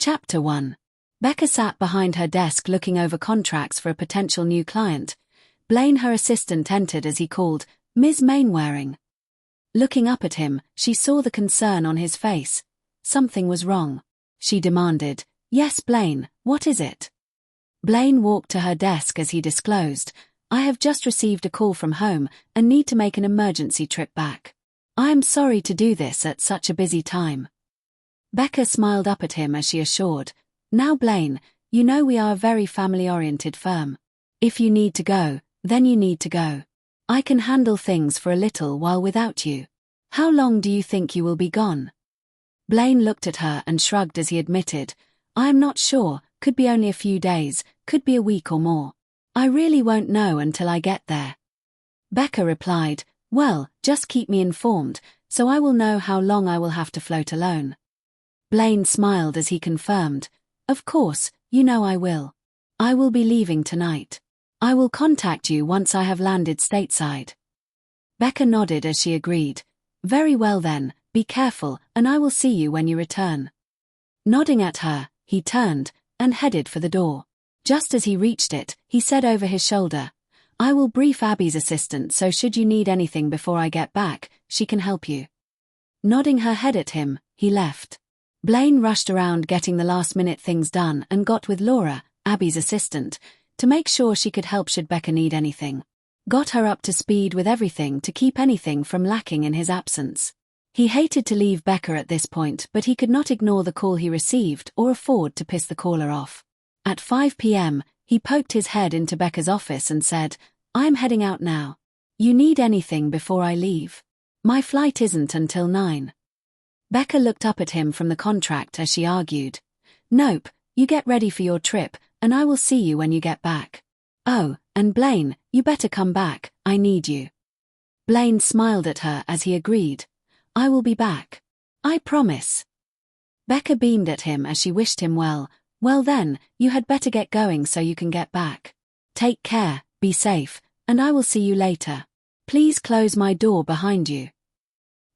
Chapter 1. Becca sat behind her desk looking over contracts for a potential new client. Blaine, her assistant, entered as he called, "Ms. Mainwaring." Looking up at him, she saw the concern on his face. Something was wrong. She demanded, "Yes, Blaine, what is it?" Blaine walked to her desk as he disclosed, "I have just received a call from home and need to make an emergency trip back. I am sorry to do this at such a busy time." Becca smiled up at him as she assured, "Now Blaine, you know we are a very family-oriented firm. If you need to go, then you need to go. I can handle things for a little while without you. How long do you think you will be gone?" Blaine looked at her and shrugged as he admitted, "I am not sure, could be only a few days, could be a week or more. I really won't know until I get there." Becca replied, "Well, just keep me informed, so I will know how long I will have to float alone." Blaine smiled as he confirmed, "Of course, you know I will. I will be leaving tonight. I will contact you once I have landed stateside." Becca nodded as she agreed. "Very well then, be careful, and I will see you when you return." Nodding at her, he turned and headed for the door. Just as he reached it, he said over his shoulder, "I will brief Abby's assistant, so should you need anything before I get back, she can help you." Nodding her head at him, he left. Blaine rushed around getting the last-minute things done and got with Laura, Abby's assistant, to make sure she could help should Becca need anything. Got her up to speed with everything to keep anything from lacking in his absence. He hated to leave Becca at this point, but he could not ignore the call he received or afford to piss the caller off. At 5 p.m., he poked his head into Becca's office and said, "I'm heading out now. You need anything before I leave? My flight isn't until 9. Becca looked up at him from the contract as she argued, "Nope, you get ready for your trip, and I will see you when you get back. Oh, and Blaine, you better come back, I need you." Blaine smiled at her as he agreed, "I will be back. I promise." Becca beamed at him as she wished him well. "Well then, you had better get going so you can get back. Take care, be safe, and I will see you later. Please close my door behind you."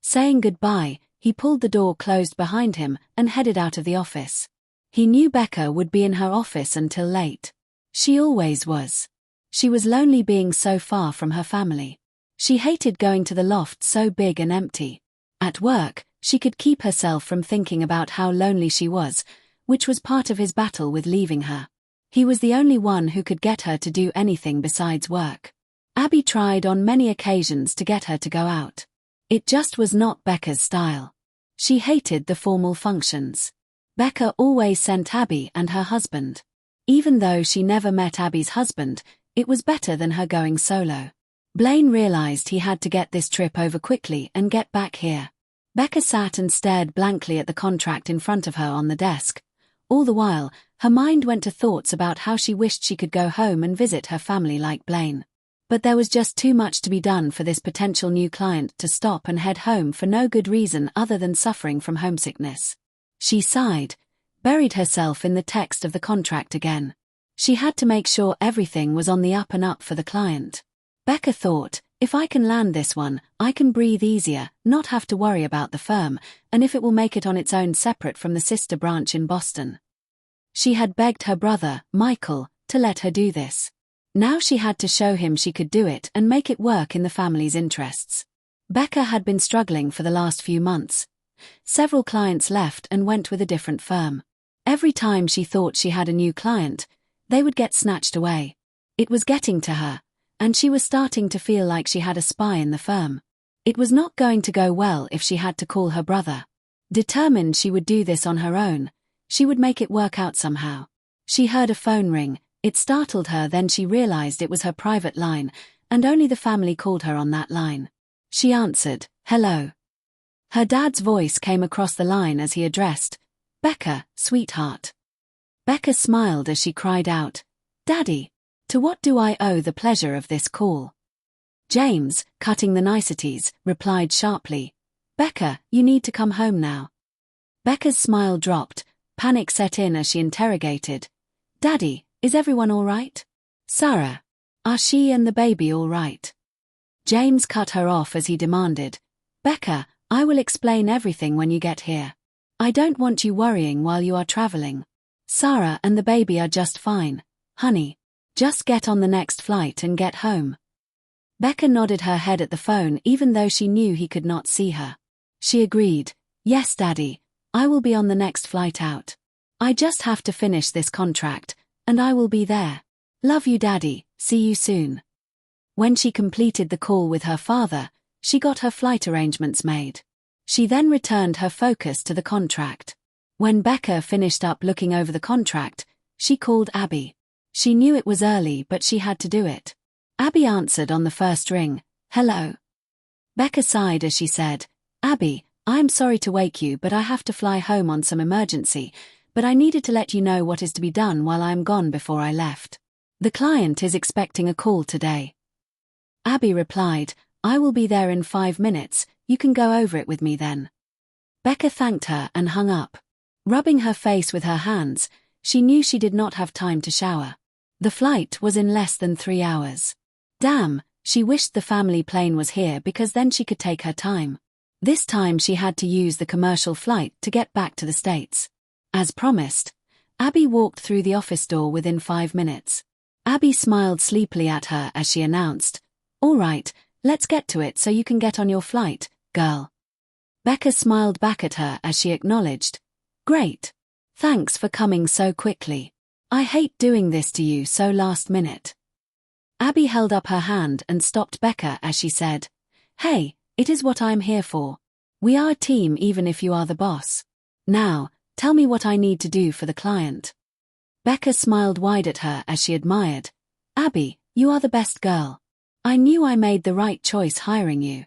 Saying goodbye, he pulled the door closed behind him and headed out of the office. He knew Becca would be in her office until late. She always was. She was lonely being so far from her family. She hated going to the loft so big and empty. At work, she could keep herself from thinking about how lonely she was, which was part of his battle with leaving her. He was the only one who could get her to do anything besides work. Abby tried on many occasions to get her to go out. It just was not Becca's style. She hated the formal functions. Becca always sent Abby and her husband. Even though she never met Abby's husband, it was better than her going solo. Blaine realized he had to get this trip over quickly and get back here. Becca sat and stared blankly at the contract in front of her on the desk. All the while, her mind went to thoughts about how she wished she could go home and visit her family like Blaine. But there was just too much to be done for this potential new client to stop and head home for no good reason other than suffering from homesickness. She sighed, buried herself in the text of the contract again. She had to make sure everything was on the up and up for the client. Becca thought, if I can land this one, I can breathe easier, not have to worry about the firm, and if it will make it on its own separate from the sister branch in Boston. She had begged her brother, Michael, to let her do this. Now she had to show him she could do it and make it work in the family's interests. Becca had been struggling for the last few months. Several clients left and went with a different firm. Every time she thought she had a new client, they would get snatched away. It was getting to her, and she was starting to feel like she had a spy in the firm. It was not going to go well if she had to call her brother. Determined she would do this on her own, she would make it work out somehow. She heard a phone ring. It startled her, then she realized it was her private line, and only the family called her on that line. She answered, "Hello." Her dad's voice came across the line as he addressed, "Becca, sweetheart." Becca smiled as she cried out, "Daddy, to what do I owe the pleasure of this call?" James, cutting the niceties, replied sharply, "Becca, you need to come home now." Becca's smile dropped, panic set in as she interrogated, "Daddy, is everyone all right? Sarah, are she and the baby all right?" James cut her off as he demanded, "Becca, I will explain everything when you get here. I don't want you worrying while you are traveling. Sarah and the baby are just fine, honey. Just get on the next flight and get home. Becca nodded her head at the phone even though she knew he could not see her. She agreed, yes, Daddy, I will be on the next flight out. I just have to finish this contract, and I will be there. Love you, Daddy, see you soon. When she completed the call with her father, she got her flight arrangements made. She then returned her focus to the contract. When Becca finished up looking over the contract, she called Abby. She knew it was early but she had to do it. Abby answered on the first ring, hello. Becca sighed as she said, Abby, I'm sorry to wake you but I have to fly home on some emergency, but I needed to let you know what is to be done while I am gone before I left. The client is expecting a call today. Abby replied, I will be there in 5 minutes, you can go over it with me then. Becca thanked her and hung up. Rubbing her face with her hands, she knew she did not have time to shower. The flight was in less than 3 hours. Damn, she wished the family plane was here because then she could take her time. This time she had to use the commercial flight to get back to the States. As promised, Abby walked through the office door within 5 minutes. Abby smiled sleepily at her as she announced, all right, let's get to it so you can get on your flight, girl. Becca smiled back at her as she acknowledged, great. Thanks for coming so quickly. I hate doing this to you so last minute. Abby held up her hand and stopped Becca as she said, hey, it is what I'm here for. We are a team even if you are the boss. Now, tell me what I need to do for the client. Becca smiled wide at her as she admired, Abby, you are the best girl. I knew I made the right choice hiring you.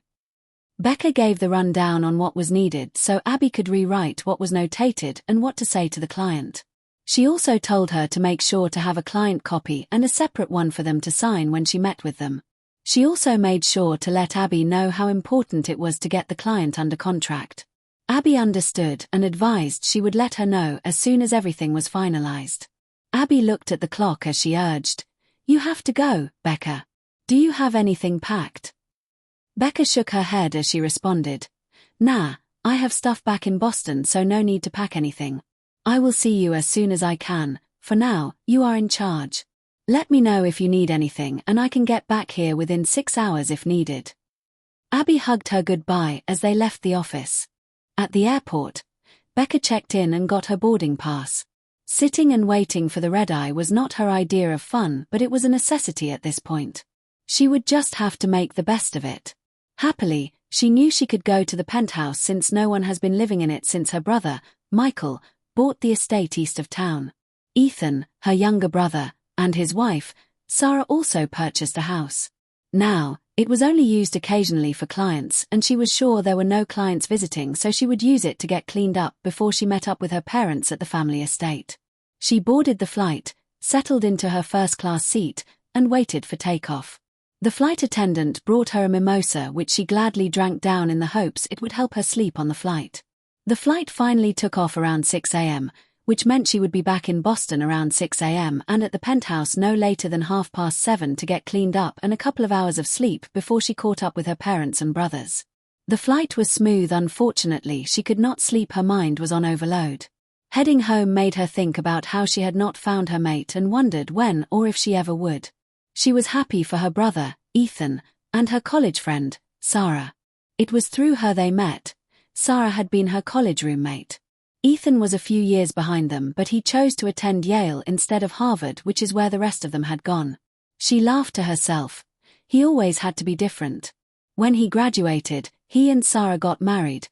Becca gave the rundown on what was needed so Abby could rewrite what was notated and what to say to the client. She also told her to make sure to have a client copy and a separate one for them to sign when she met with them. She also made sure to let Abby know how important it was to get the client under contract. Abby understood and advised she would let her know as soon as everything was finalized. Abby looked at the clock as she urged, you have to go, Becca. Do you have anything packed? Becca shook her head as she responded, nah, I have stuff back in Boston so no need to pack anything. I will see you as soon as I can, for now, you are in charge. Let me know if you need anything and I can get back here within 6 hours if needed. Abby hugged her goodbye as they left the office. At the airport, Becca checked in and got her boarding pass. Sitting and waiting for the red-eye was not her idea of fun but it was a necessity at this point. She would just have to make the best of it. Happily, she knew she could go to the penthouse since no one has been living in it since her brother, Michael, bought the estate east of town. Ethan, her younger brother, and his wife, Sarah also purchased a house. Now, it was only used occasionally for clients and she was sure there were no clients visiting so she would use it to get cleaned up before she met up with her parents at the family estate. She boarded the flight, settled into her first-class seat, and waited for takeoff. The flight attendant brought her a mimosa which she gladly drank down in the hopes it would help her sleep on the flight. The flight finally took off around 6 a.m., which meant she would be back in Boston around 6 a.m. and at the penthouse no later than 7:30 to get cleaned up and a couple of hours of sleep before she caught up with her parents and brothers. The flight was smooth. Unfortunately, she could not sleep. Her mind was on overload. Heading home made her think about how she had not found her mate and wondered when or if she ever would. She was happy for her brother, Ethan, and her college friend, Sarah. It was through her they met. Sarah had been her college roommate. Ethan was a few years behind them but he chose to attend Yale instead of Harvard, which is where the rest of them had gone. She laughed to herself. He always had to be different. When he graduated, he and Sarah got married.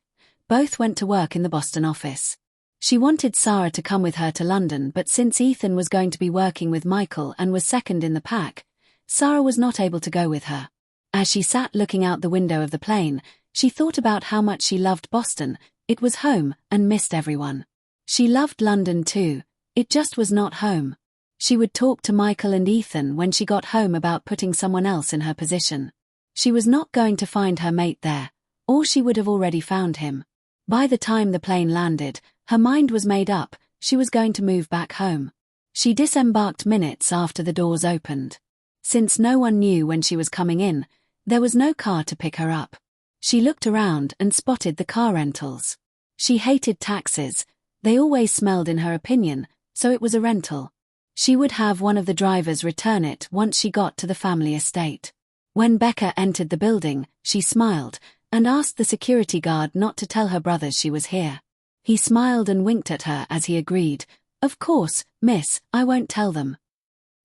Both went to work in the Boston office. She wanted Sarah to come with her to London but since Ethan was going to be working with Michael and was second in the pack, Sarah was not able to go with her. As she sat looking out the window of the plane, she thought about how much she loved Boston. It was home and missed everyone. She loved London too, it just was not home. She would talk to Michael and Ethan when she got home about putting someone else in her position. She was not going to find her mate there, or she would have already found him. By the time the plane landed, her mind was made up, she was going to move back home. She disembarked minutes after the doors opened. Since no one knew when she was coming in, there was no car to pick her up. She looked around and spotted the car rentals. She hated taxis, they always smelled in her opinion, so it was a rental. She would have one of the drivers return it once she got to the family estate. When Becca entered the building, she smiled, and asked the security guard not to tell her brothers she was here. He smiled and winked at her as he agreed, "Of course, miss, I won't tell them."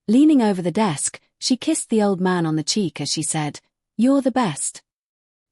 Leaning over the desk, she kissed the old man on the cheek as she said, "You're the best."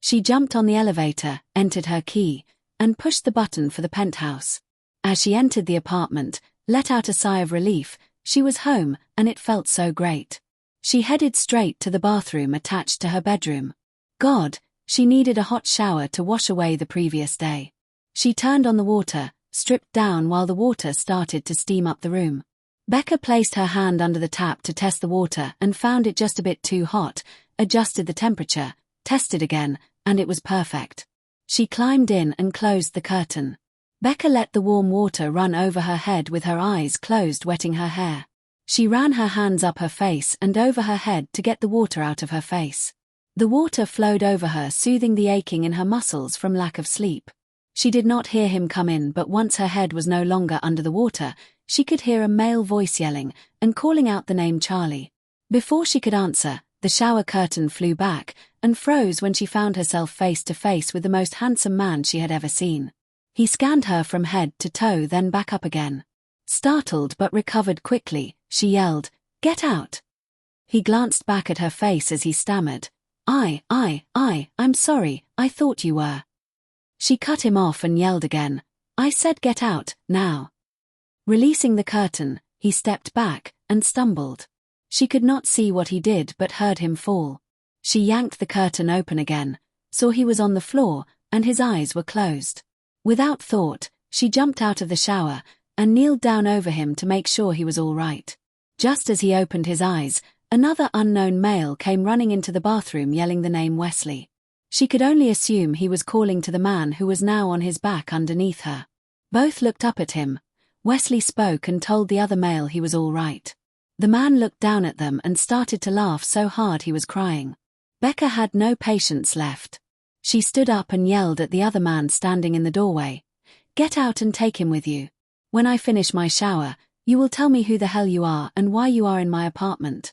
She jumped on the elevator, entered her key, and pushed the button for the penthouse. As she entered the apartment, let out a sigh of relief. She was home, and it felt so great. She headed straight to the bathroom attached to her bedroom. God, she needed a hot shower to wash away the previous day. She turned on the water, stripped down while the water started to steam up the room. Becca placed her hand under the tap to test the water and found it just a bit too hot, adjusted the temperature, tested again, and it was perfect. She climbed in and closed the curtain. Becca let the warm water run over her head with her eyes closed, wetting her hair. She ran her hands up her face and over her head to get the water out of her face. The water flowed over her, soothing the aching in her muscles from lack of sleep. She did not hear him come in, but once her head was no longer under the water, she could hear a male voice yelling and calling out the name Charlie. Before she could answer, the shower curtain flew back and froze when she found herself face to face with the most handsome man she had ever seen. He scanned her from head to toe, then back up again. Startled but recovered quickly, she yelled, "Get out!" He glanced back at her face as he stammered, I'm sorry, I thought you were." She cut him off and yelled again, "I said get out, now." Releasing the curtain, he stepped back and stumbled. She could not see what he did but heard him fall. She yanked the curtain open again, saw he was on the floor, and his eyes were closed. Without thought, she jumped out of the shower and kneeled down over him to make sure he was all right. Just as he opened his eyes, another unknown male came running into the bathroom yelling the name Wesley. She could only assume he was calling to the man who was now on his back underneath her. Both looked up at him. Wesley spoke and told the other male he was all right. The man looked down at them and started to laugh so hard he was crying. Becca had no patience left. She stood up and yelled at the other man standing in the doorway, "Get out and take him with you. When I finish my shower, you will tell me who the hell you are and why you are in my apartment."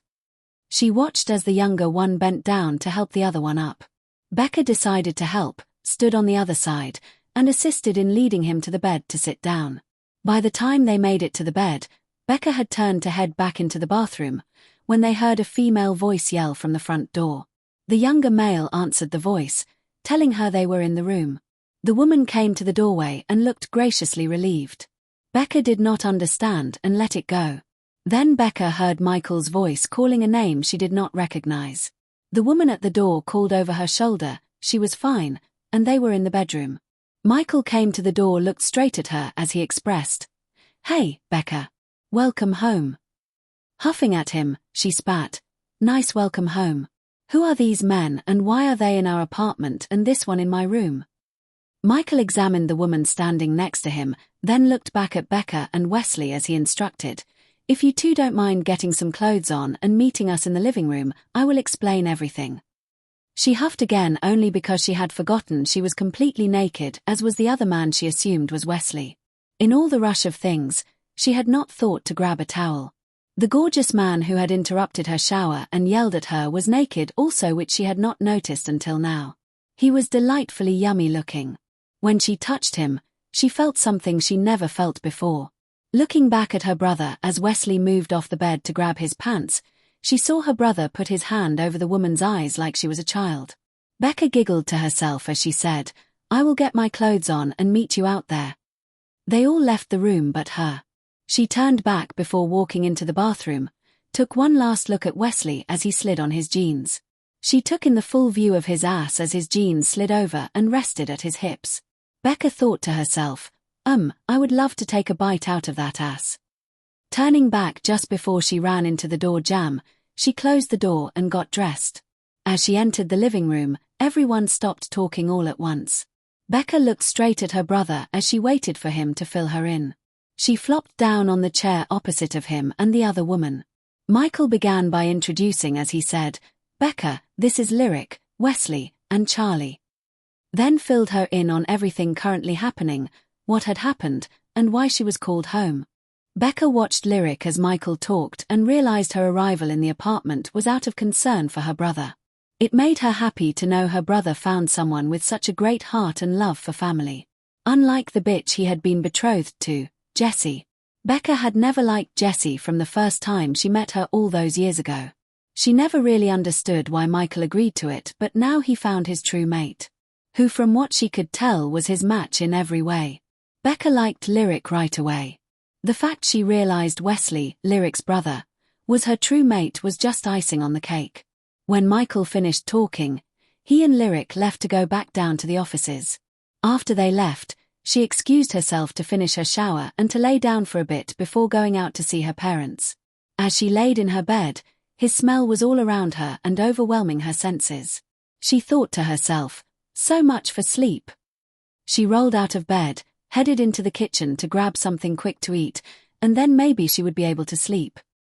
She watched as the younger one bent down to help the other one up. Becca decided to help, stood on the other side, and assisted in leading him to the bed to sit down. By the time they made it to the bed, Becca had turned to head back into the bathroom, when they heard a female voice yell from the front door. The younger male answered the voice, telling her they were in the room. The woman came to the doorway and looked graciously relieved. Becca did not understand and let it go. Then Becca heard Michael's voice calling a name she did not recognize. The woman at the door called over her shoulder, she was fine, and they were in the bedroom. Michael came to the door, looked straight at her as he expressed, "Hey, Becca. Welcome home." Huffing at him, she spat, "Nice welcome home. Who are these men and why are they in our apartment and this one in my room?" Michael examined the woman standing next to him, then looked back at Becca and Wesley as he instructed, "If you two don't mind getting some clothes on and meeting us in the living room, I will explain everything." She huffed again only because she had forgotten she was completely naked, as was the other man she assumed was Wesley. In all the rush of things, she had not thought to grab a towel. The gorgeous man who had interrupted her shower and yelled at her was naked also, which she had not noticed until now. He was delightfully yummy looking. When she touched him, she felt something she never felt before. Looking back at her brother as Wesley moved off the bed to grab his pants, she saw her brother put his hand over the woman's eyes like she was a child. Becca giggled to herself as she said, "I will get my clothes on and meet you out there." They all left the room but her. She turned back before walking into the bathroom, took one last look at Wesley as he slid on his jeans. She took in the full view of his ass as his jeans slid over and rested at his hips. Becca thought to herself, I would love to take a bite out of that ass." Turning back just before she ran into the door jamb, she closed the door and got dressed. As she entered the living room, everyone stopped talking all at once. Becca looked straight at her brother as she waited for him to fill her in. She flopped down on the chair opposite of him and the other woman. Michael began by introducing as he said, "Becca, this is Lyric, Wesley, and Charlie." then filled her in on everything currently happening, what had happened, and why she was called home. Becca watched Lyric as Michael talked and realized her arrival in the apartment was out of concern for her brother. It made her happy to know her brother found someone with such a great heart and love for family. Unlike the bitch he had been betrothed to, Jessie. Becca had never liked Jessie from the first time she met her all those years ago. She never really understood why Michael agreed to it, but now he found his true mate, who from what she could tell was his match in every way. Becca liked Lyric right away. The fact she realized Wesley, Lyric's brother, was her true mate was just icing on the cake. When Michael finished talking, he and Lyric left to go back down to the offices. After they left, she excused herself to finish her shower and to lay down for a bit before going out to see her parents. As she laid in her bed, his smell was all around her and overwhelming her senses. She thought to herself, so much for sleep. She rolled out of bed, headed into the kitchen to grab something quick to eat, and then maybe she would be able to sleep.